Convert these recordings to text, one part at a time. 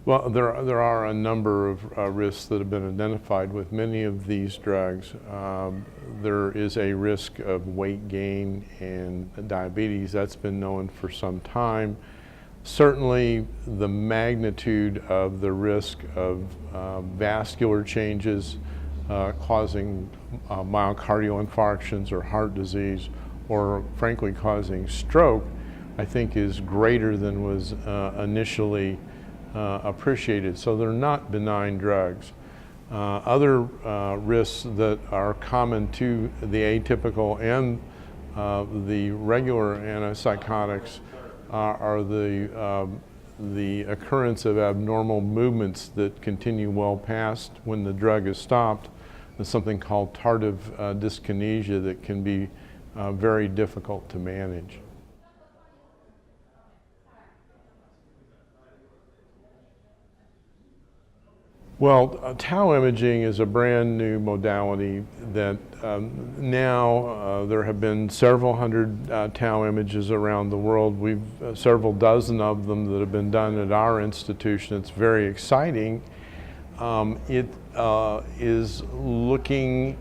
Well, there are a number of risks that have been identified with many of these drugs. There is a risk of weight gain and diabetes. That's been known for some time. Certainly, the magnitude of the risk of vascular changes causing myocardial infarctions or heart disease, or frankly causing stroke, I think is greater than was initially appreciated. So they're not benign drugs. Other risks that are common to the atypical and the regular antipsychotics are the occurrence of abnormal movements that continue well past when the drug is stopped. There's something called tardive dyskinesia that can be very difficult to manage. Well, tau imaging is a brand new modality that now there have been several hundred tau images around the world. We've several dozen of them that have been done at our institution. It's very exciting. It is looking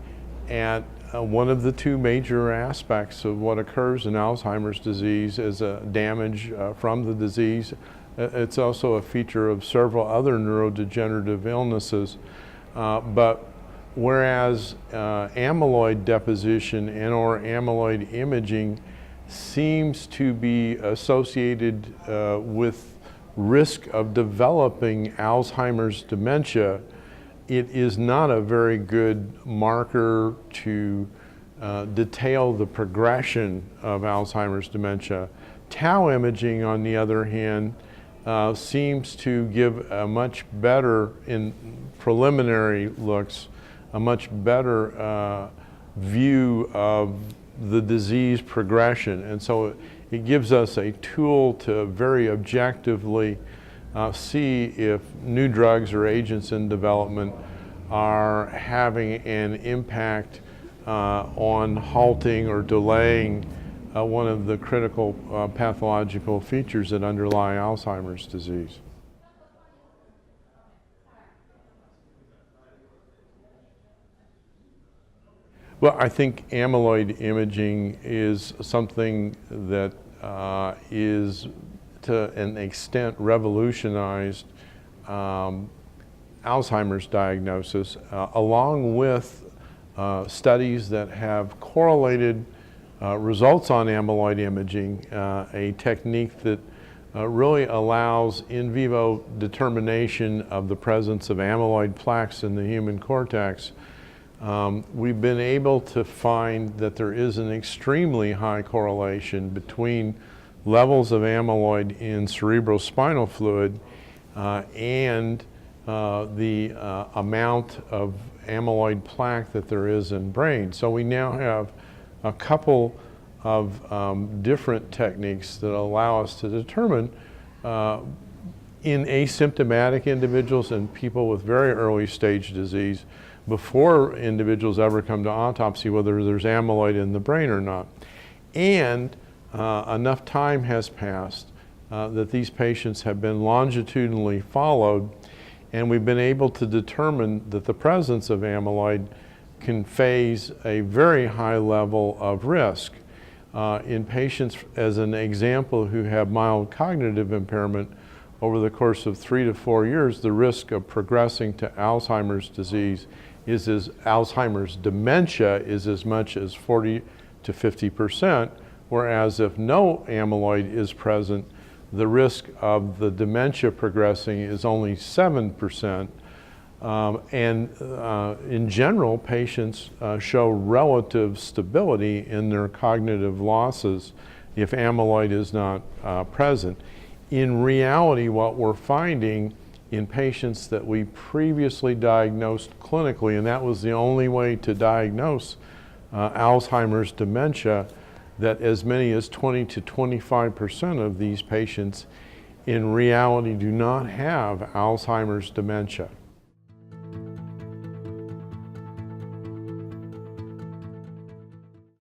at one of the two major aspects of what occurs in Alzheimer's disease as a damage from the disease. It's also a feature of several other neurodegenerative illnesses. But whereas amyloid deposition and or amyloid imaging seems to be associated with risk of developing Alzheimer's dementia, it is not a very good marker to detail the progression of Alzheimer's dementia. Tau imaging, on the other hand, seems to give a much better, in preliminary looks, a much better view of the disease progression. And so it gives us a tool to very objectively see if new drugs or agents in development are having an impact on halting or delaying one of the critical pathological features that underlie Alzheimer's disease. Well, I think amyloid imaging is something that is, to an extent, revolutionized Alzheimer's diagnosis, along with studies that have correlated results on amyloid imaging, a technique that really allows in vivo determination of the presence of amyloid plaques in the human cortex. We've been able to find that there is an extremely high correlation between levels of amyloid in cerebrospinal fluid and the amount of amyloid plaque that there is in brain. So we now have a couple of different techniques that allow us to determine in asymptomatic individuals and people with very early stage disease, before individuals ever come to autopsy, whether there's amyloid in the brain or not. And enough time has passed that these patients have been longitudinally followed, and we've been able to determine that the presence of amyloid can phase a very high level of risk. In patients, as an example, who have mild cognitive impairment, over the course of 3 to 4 years, the risk of progressing to Alzheimer's disease Alzheimer's dementia is as much as 40 to 50%, whereas if no amyloid is present, the risk of the dementia progressing is only 7%. In general, patients show relative stability in their cognitive losses if amyloid is not present. In reality, what we're finding in patients that we previously diagnosed clinically, and that was the only way to diagnose Alzheimer's dementia, that as many as 20 to 25% of these patients in reality do not have Alzheimer's dementia.